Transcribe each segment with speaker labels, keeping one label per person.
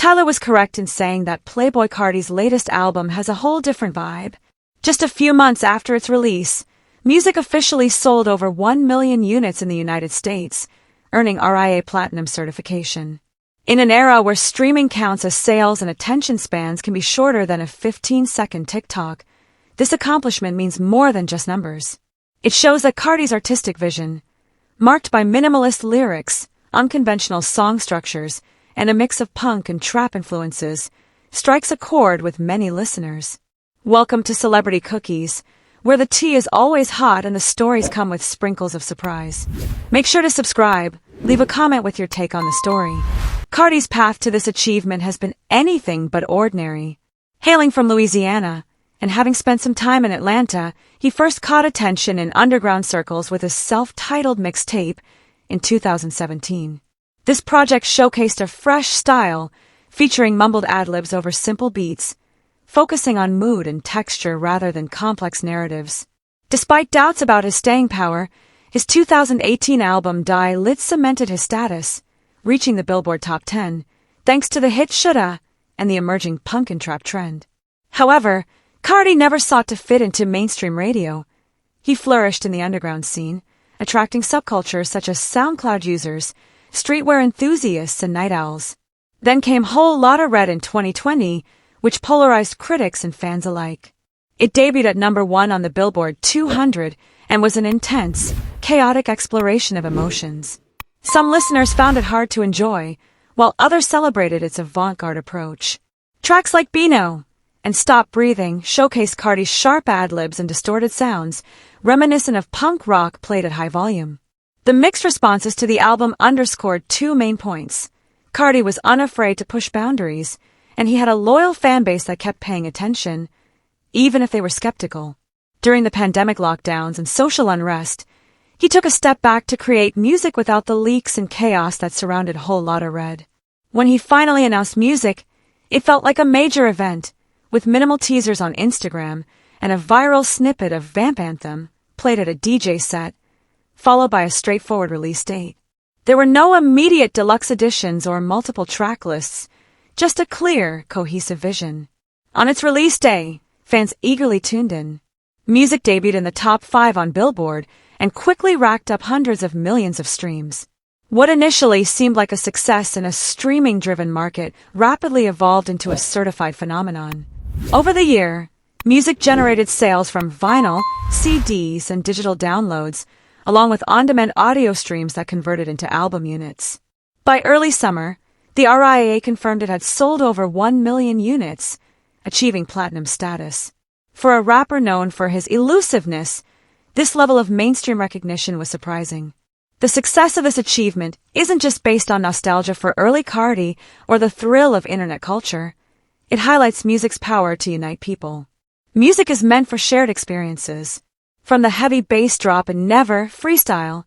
Speaker 1: Tyler was correct in saying that Playboi Carti's latest album has a whole different vibe. Just a few months after its release, music officially sold over 1 million units in the United States, earning RIA Platinum certification. In an era where streaming counts as sales and attention spans can be shorter than a 15-second TikTok, this accomplishment means more than just numbers. It shows that Carti's artistic vision, marked by minimalist lyrics, unconventional song structures, and a mix of punk and trap influences, strikes a chord with many listeners. Welcome to Celebrity Cookies, where the tea is always hot and the stories come with sprinkles of surprise. Make sure to subscribe, leave a comment with your take on the story. Carti's path to this achievement has been anything but ordinary. Hailing from Louisiana, and having spent some time in Atlanta, he first caught attention in underground circles with his self-titled mixtape in 2017. This project showcased a fresh style, featuring mumbled ad-libs over simple beats, focusing on mood and texture rather than complex narratives. Despite doubts about his staying power, his 2018 album Die Lit cemented his status, reaching the Billboard Top 10, thanks to the hit Shoulda and the emerging punk and trap trend. However, Carti never sought to fit into mainstream radio. He flourished in the underground scene, attracting subcultures such as SoundCloud users, streetwear enthusiasts, and night owls. Then came Whole Lotta Red in 2020, which polarized critics and fans alike. It debuted at #1 on the Billboard 200 and was an intense, chaotic exploration of emotions. Some listeners found it hard to enjoy, while others celebrated its avant-garde approach. Tracks like Beano and Stop Breathing showcased Carti's sharp ad-libs and distorted sounds, reminiscent of punk rock played at high volume. The mixed responses to the album underscored two main points. Carti was unafraid to push boundaries, and he had a loyal fanbase that kept paying attention, even if they were skeptical. During the pandemic lockdowns and social unrest, he took a step back to create music without the leaks and chaos that surrounded Whole Lotta Red. When he finally announced music, it felt like a major event, with minimal teasers on Instagram and a viral snippet of Vamp Anthem played at a DJ set, followed by a straightforward release date. There were no immediate deluxe editions or multiple track lists, just a clear, cohesive vision. On its release day, fans eagerly tuned in. Music debuted in the top 5 on Billboard and quickly racked up hundreds of millions of streams. What initially seemed like a success in a streaming-driven market rapidly evolved into a certified phenomenon. Over the year, music generated sales from vinyl, CDs, and digital downloads, along with on-demand audio streams that converted into album units. By early summer, the RIAA confirmed it had sold over 1 million units, achieving platinum status. For a rapper known for his elusiveness, this level of mainstream recognition was surprising. The success of this achievement isn't just based on nostalgia for early Carti or the thrill of internet culture. It highlights music's power to unite people. Music is meant for shared experiences. From the heavy bass drop in Never, Freestyle,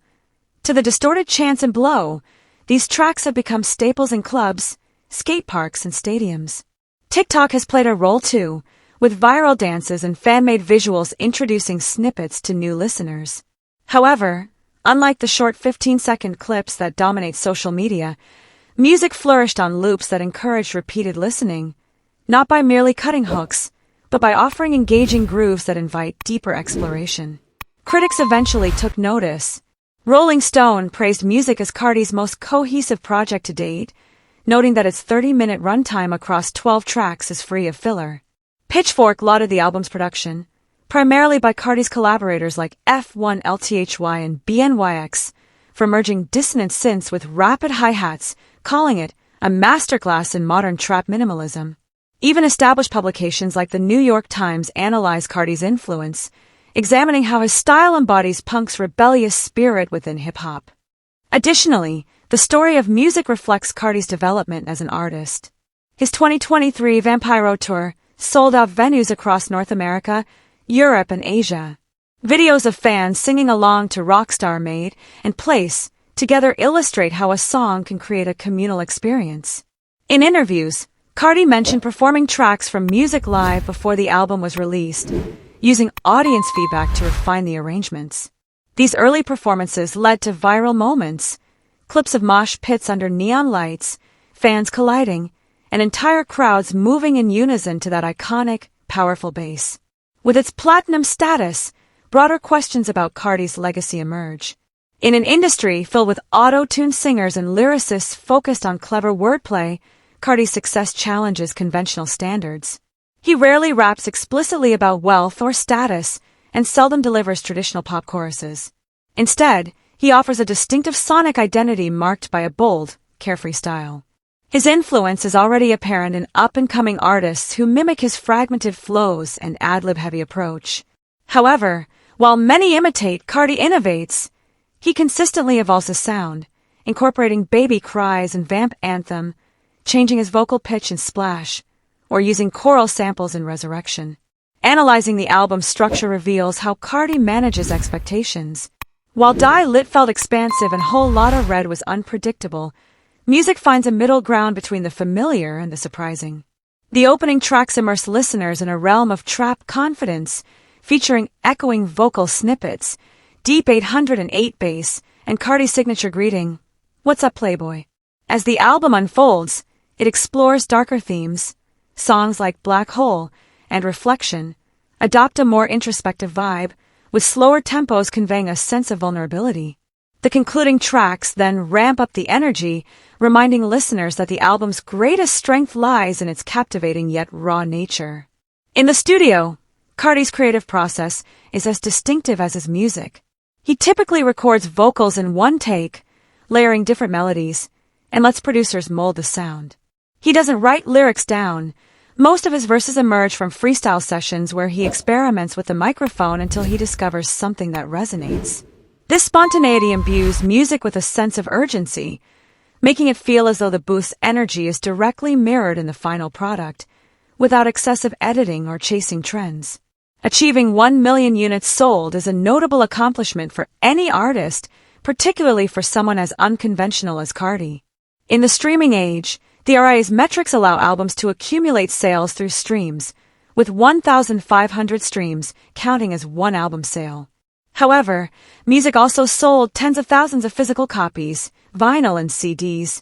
Speaker 1: to the distorted chants in Blow, these tracks have become staples in clubs, skate parks, and stadiums. TikTok has played a role too, with viral dances and fan-made visuals introducing snippets to new listeners. However, unlike the short 15-second clips that dominate social media, music flourished on loops that encouraged repeated listening, not by merely cutting hooks, but by offering engaging grooves that invite deeper exploration. Critics eventually took notice. Rolling Stone praised music as Carti's most cohesive project to date, noting that its 30-minute runtime across 12 tracks is free of filler. Pitchfork lauded the album's production, primarily by Carti's collaborators like F1LTHY and BNYX, for merging dissonant synths with rapid hi-hats, calling it a masterclass in modern trap minimalism. Even established publications like the New York Times analyze Carti's influence, examining how his style embodies punk's rebellious spirit within hip-hop. Additionally, the story of music reflects Carti's development as an artist. His 2023 Vampiro tour sold out venues across North America, Europe, and Asia. Videos of fans singing along to Rockstar Made and Place together illustrate how a song can create a communal experience. In interviews, Carti mentioned performing tracks from Music Live before the album was released, using audience feedback to refine the arrangements. These early performances led to viral moments, clips of mosh pits under neon lights, fans colliding, and entire crowds moving in unison to that iconic, powerful bass. With its platinum status, broader questions about Carti's legacy emerge. In an industry filled with auto-tuned singers and lyricists focused on clever wordplay, Carti's success challenges conventional standards. He rarely raps explicitly about wealth or status, and seldom delivers traditional pop choruses. Instead, he offers a distinctive sonic identity marked by a bold, carefree style. His influence is already apparent in up-and-coming artists who mimic his fragmented flows and ad-lib-heavy approach. However, while many imitate, Carti innovates. He consistently evolves his sound, incorporating baby cries and vamp anthem, changing his vocal pitch and splash, or using choral samples in Resurrection. Analyzing the album's structure reveals how Carti manages expectations. While Die Lit felt expansive and Whole Lotta Red was unpredictable, music finds a middle ground between the familiar and the surprising. The opening tracks immerse listeners in a realm of trap confidence, featuring echoing vocal snippets, deep 808 bass, and Carti's signature greeting, "What's up, Playboy?" As the album unfolds, it explores darker themes. Songs like Black Hole and Reflection adopt a more introspective vibe, with slower tempos conveying a sense of vulnerability. The concluding tracks then ramp up the energy, reminding listeners that the album's greatest strength lies in its captivating yet raw nature. In the studio, Carti's creative process is as distinctive as his music. He typically records vocals in one take, layering different melodies, and lets producers mold the sound. He doesn't write lyrics down. Most of his verses emerge from freestyle sessions where he experiments with the microphone until he discovers something that resonates. This spontaneity imbues music with a sense of urgency, making it feel as though the booth's energy is directly mirrored in the final product, without excessive editing or chasing trends. Achieving 1 million units sold is a notable accomplishment for any artist, particularly for someone as unconventional as Carti. In the streaming age, the RIA's metrics allow albums to accumulate sales through streams, with 1,500 streams counting as one album sale. However, music also sold tens of thousands of physical copies, vinyl and CDs,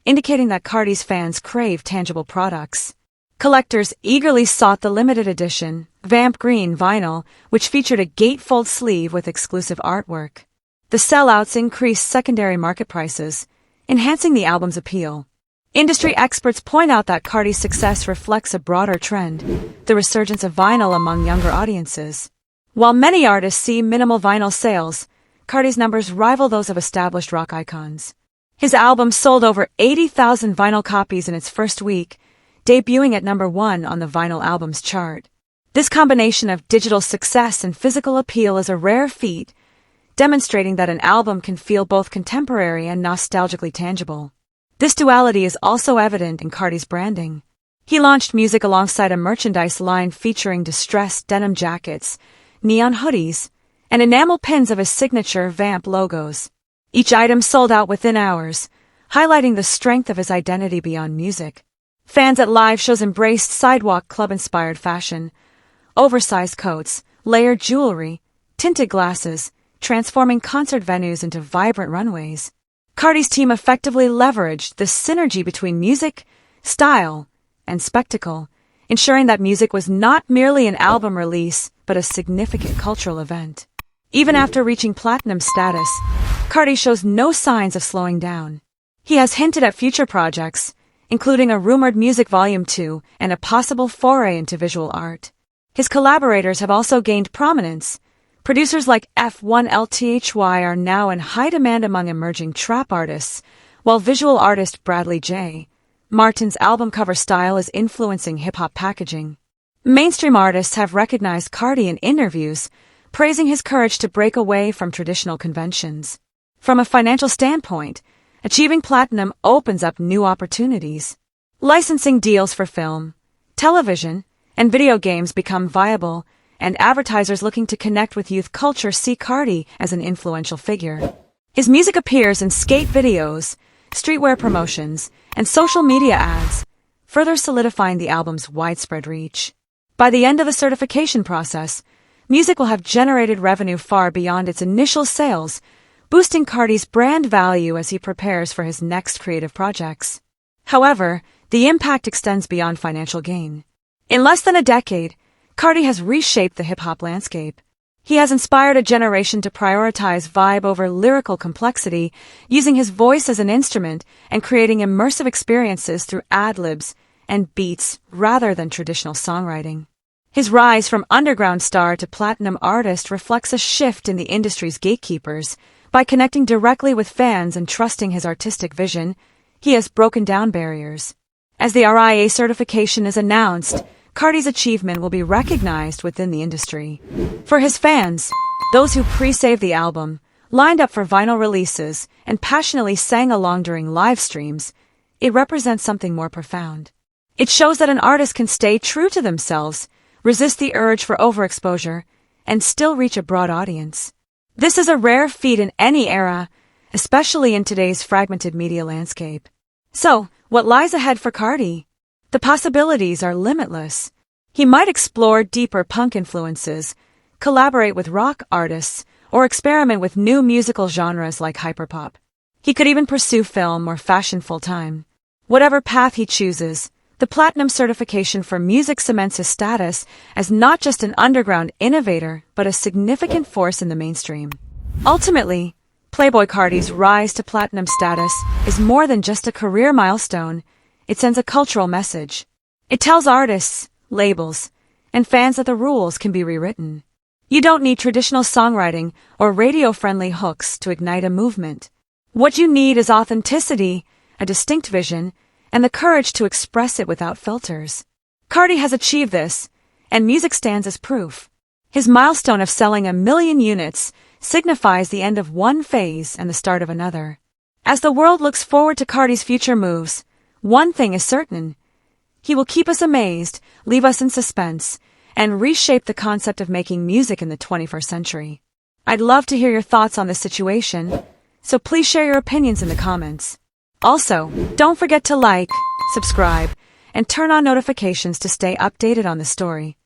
Speaker 1: indicating that Carti's fans crave tangible products. Collectors eagerly sought the limited edition, Vamp Green vinyl, which featured a gatefold sleeve with exclusive artwork. The sellouts increased secondary market prices, enhancing the album's appeal. Industry experts point out that Carti's success reflects a broader trend, the resurgence of vinyl among younger audiences. While many artists see minimal vinyl sales, Carti's numbers rival those of established rock icons. His album sold over 80,000 vinyl copies in its first week, debuting at number 1 on the vinyl albums chart. This combination of digital success and physical appeal is a rare feat, demonstrating that an album can feel both contemporary and nostalgically tangible. This duality is also evident in Carti's branding. He launched music alongside a merchandise line featuring distressed denim jackets, neon hoodies, and enamel pins of his signature Vamp logos. Each item sold out within hours, highlighting the strength of his identity beyond music. Fans at live shows embraced sidewalk club-inspired fashion, oversized coats, layered jewelry, tinted glasses, transforming concert venues into vibrant runways. Carti's team effectively leveraged the synergy between music, style, and spectacle, ensuring that music was not merely an album release, but a significant cultural event. Even after reaching platinum status, Carti shows no signs of slowing down. He has hinted at future projects, including a rumored Music Volume 2 and a possible foray into visual art. His collaborators have also gained prominence. Producers like F1LTHY are now in high demand among emerging trap artists, while visual artist Bradley J. Martin's album cover style is influencing hip-hop packaging. Mainstream artists have recognized Carti in interviews, praising his courage to break away from traditional conventions. From a financial standpoint, achieving platinum opens up new opportunities. Licensing deals for film, television, and video games become viable, and advertisers looking to connect with youth culture see Carti as an influential figure. His music appears in skate videos, streetwear promotions, and social media ads, further solidifying the album's widespread reach. By the end of the certification process, music will have generated revenue far beyond its initial sales, boosting Carti's brand value as he prepares for his next creative projects. However, the impact extends beyond financial gain. In less than a decade, Carti has reshaped the hip-hop landscape. He has inspired a generation to prioritize vibe over lyrical complexity, using his voice as an instrument and creating immersive experiences through ad-libs and beats rather than traditional songwriting. His rise from underground star to platinum artist reflects a shift in the industry's gatekeepers. By connecting directly with fans and trusting his artistic vision, he has broken down barriers. As the RIA certification is announced, Carti's achievement will be recognized within the industry. For his fans, those who pre-saved the album, lined up for vinyl releases, and passionately sang along during live streams, it represents something more profound. It shows that an artist can stay true to themselves, resist the urge for overexposure, and still reach a broad audience. This is a rare feat in any era, especially in today's fragmented media landscape. So, what lies ahead for Carti? The possibilities are limitless. He might explore deeper punk influences, collaborate with rock artists, or experiment with new musical genres like hyperpop. He could even pursue film or fashion full-time. Whatever path he chooses, the platinum certification for music cements his status as not just an underground innovator, but a significant force in the mainstream. Ultimately, Playboi Carti's rise to platinum status is more than just a career milestone. It sends a cultural message. It tells artists, labels, and fans that the rules can be rewritten. You don't need traditional songwriting or radio-friendly hooks to ignite a movement. What you need is authenticity, a distinct vision, and the courage to express it without filters. Carti has achieved this, and music stands as proof. His milestone of selling 1 million units signifies the end of one phase and the start of another. As the world looks forward to Carti's future moves, one thing is certain. He will keep us amazed, leave us in suspense, and reshape the concept of making music in the 21st century. I'd love to hear your thoughts on this situation, so please share your opinions in the comments. Also, don't forget to like, subscribe, and turn on notifications to stay updated on the story.